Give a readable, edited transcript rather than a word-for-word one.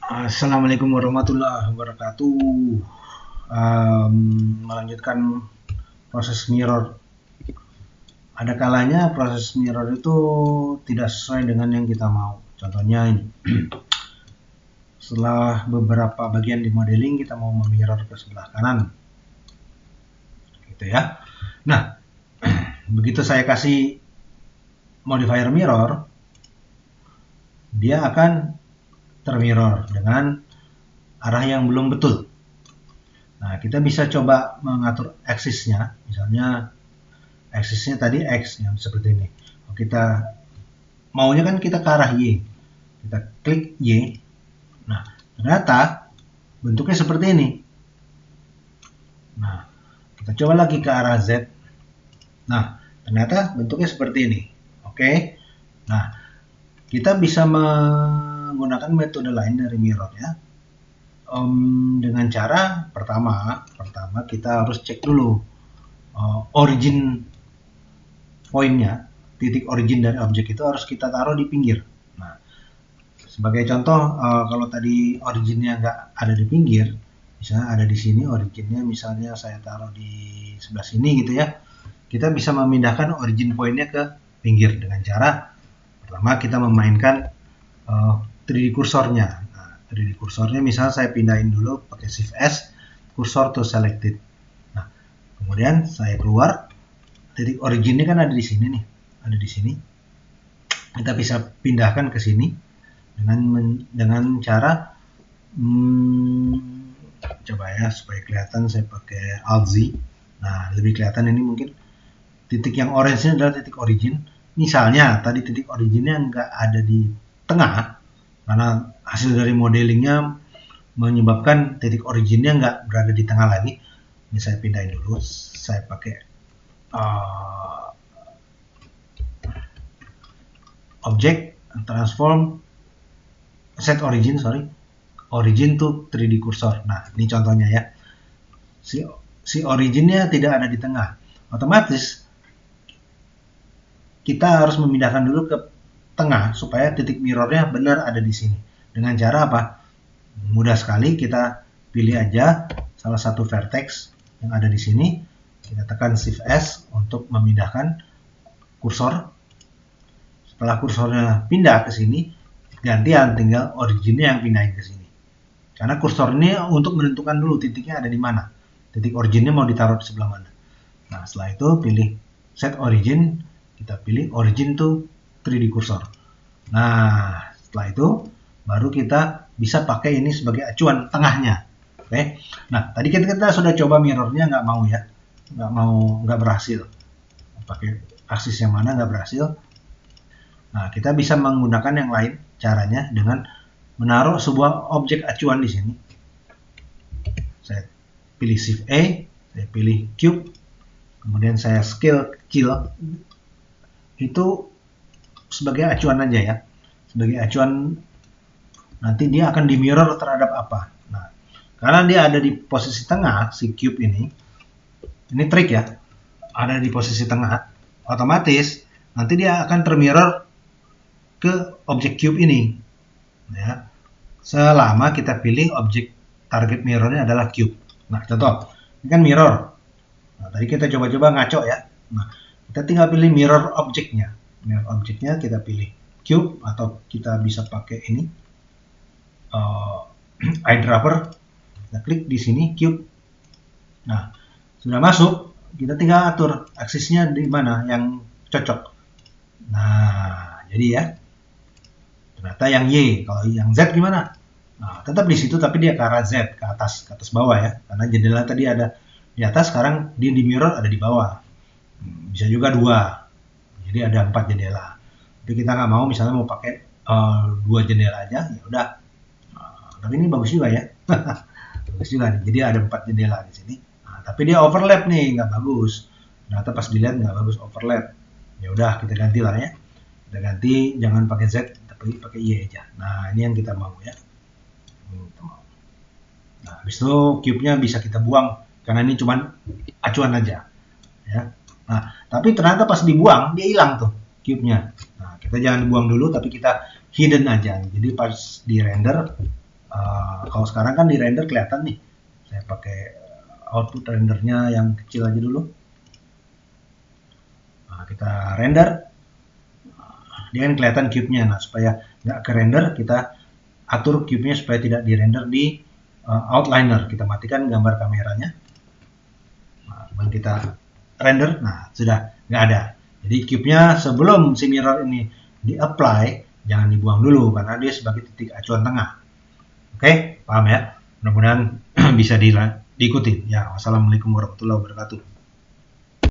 Assalamualaikum warahmatullahi wabarakatuh. Melanjutkan proses mirror. Ada kalanya proses mirror itu tidak sesuai dengan yang kita mau. Contohnya ini. Setelah beberapa bagian di modeling kita mau memirror ke sebelah kanan. Gitu ya. Nah, begitu saya kasih modifier mirror, dia akan termirror dengan arah yang belum betul. Nah, kita bisa coba mengatur aksisnya, misalnya aksisnya tadi X yang seperti ini. Kalau kita maunya kan kita ke arah Y, kita klik Y. Nah, ternyata bentuknya seperti ini. Nah, kita coba lagi ke arah Z. Nah, ternyata bentuknya seperti ini. Oke. Nah, kita bisa menggunakan metode lain dari mirror ya. Dengan cara pertama kita harus cek dulu origin poinnya, titik origin dari objek itu harus kita taruh di pinggir. Nah, sebagai contoh, kalau tadi originnya nggak ada di pinggir, misalnya ada di sini originnya, misalnya saya taruh di sebelah sini gitu ya, kita bisa memindahkan origin pointnya ke pinggir dengan cara pertama kita memainkan 3D kursornya. Nah, 3D kursornya misalnya saya pindahin dulu pakai Shift S, kursor to selected. Nah, kemudian saya keluar, titik originnya kan ada di sini nih, ada di sini. Kita bisa pindahkan ke sini dengan cara coba ya supaya kelihatan saya pakai Alt Z. Nah, lebih kelihatan ini mungkin titik yang orange ini adalah titik origin. Misalnya tadi titik originnya nggak ada di tengah karena hasil dari modelingnya menyebabkan titik originnya nggak berada di tengah lagi. Ini saya pindahin dulu, saya pakai object transform set origin origin to 3D cursor. Nah, ini contohnya ya. Si originnya tidak ada di tengah. Otomatis kita harus memindahkan dulu ke tengah supaya titik mirrornya benar ada di sini. Dengan cara apa? Mudah sekali, kita pilih aja salah satu vertex yang ada di sini. Kita tekan Shift S untuk memindahkan kursor. Setelah kursornya pindah ke sini, gantian tinggal originnya yang pindahin ke sini. Karena kursor ini untuk menentukan dulu titiknya ada di mana. Titik originnya mau ditaruh di sebelah mana. Nah, setelah itu pilih set origin, kita pilih origin to 3D cursor. Nah, setelah itu baru kita bisa pakai ini sebagai acuan tengahnya. Oke. Nah, tadi kita sudah coba mirrornya, nggak mau ya, nggak berhasil. Pakai aksis yang mana nggak berhasil. Nah, kita bisa menggunakan yang lain caranya dengan menaruh sebuah objek acuan di sini. Saya pilih Shift A, saya pilih cube, kemudian saya scale kecil. Itu sebagai acuan aja ya. Sebagai acuan nanti dia akan di mirror terhadap apa. Nah, karena dia ada di posisi tengah, si cube ini trik ya, ada di posisi tengah, otomatis nanti dia akan termirror ke objek cube ini ya, selama kita pilih objek target mirrornya adalah cube. Nah, contoh ini kan mirror. Nah, tadi kita coba-coba ngaco ya. Nah, kita tinggal pilih mirror objeknya. Mirror objeknya kita pilih cube, atau kita bisa pakai ini eyedropper. Kita klik di sini cube. Nah, sudah masuk, kita tinggal atur aksisnya di mana yang cocok. Nah, jadi ya. Ternyata yang Y, kalau yang Z gimana? Nah, tetap di situ tapi dia ke arah Z, ke atas bawah ya. Karena jendela tadi ada di atas, sekarang dia di mirror ada di bawah. Bisa juga 2. Jadi ada 4 jendela. Tapi kita nggak mau, misalnya mau pakai 2 jendela aja, ya udah. Tapi ini bagus juga ya. Bagus juga nih. Jadi ada 4 jendela di sini. Nah, tapi dia overlap nih, nggak bagus. Ternyata pas dilihat nggak bagus overlap. Ya udah, kita ganti lah ya. Kita ganti, jangan pakai Z, tapi pakai Y aja. Nah, ini yang kita mau ya. Nah, habis itu cube-nya bisa kita buang karena ini cuman acuan aja ya. Nah, tapi ternyata pas dibuang dia hilang tuh cube-nya. Nah, kita jangan buang dulu, tapi kita hidden aja. Jadi pas di render Kalau sekarang kan di render kelihatan nih. Saya pakai output rendernya yang kecil aja dulu. Nah, kita render. Dia kan kelihatan cube-nya. Nah, supaya nggak ke render, kita atur cube-nya supaya tidak di render di outliner. Kita matikan gambar kameranya. Nah, kita render. Nah, sudah nggak ada. Jadi cube-nya sebelum si mirror ini di-apply, jangan dibuang dulu karena dia sebagai titik acuan tengah. Oke, paham ya? Mudah-mudahan bisa diikuti. Ya, wassalamualaikum warahmatullahi wabarakatuh.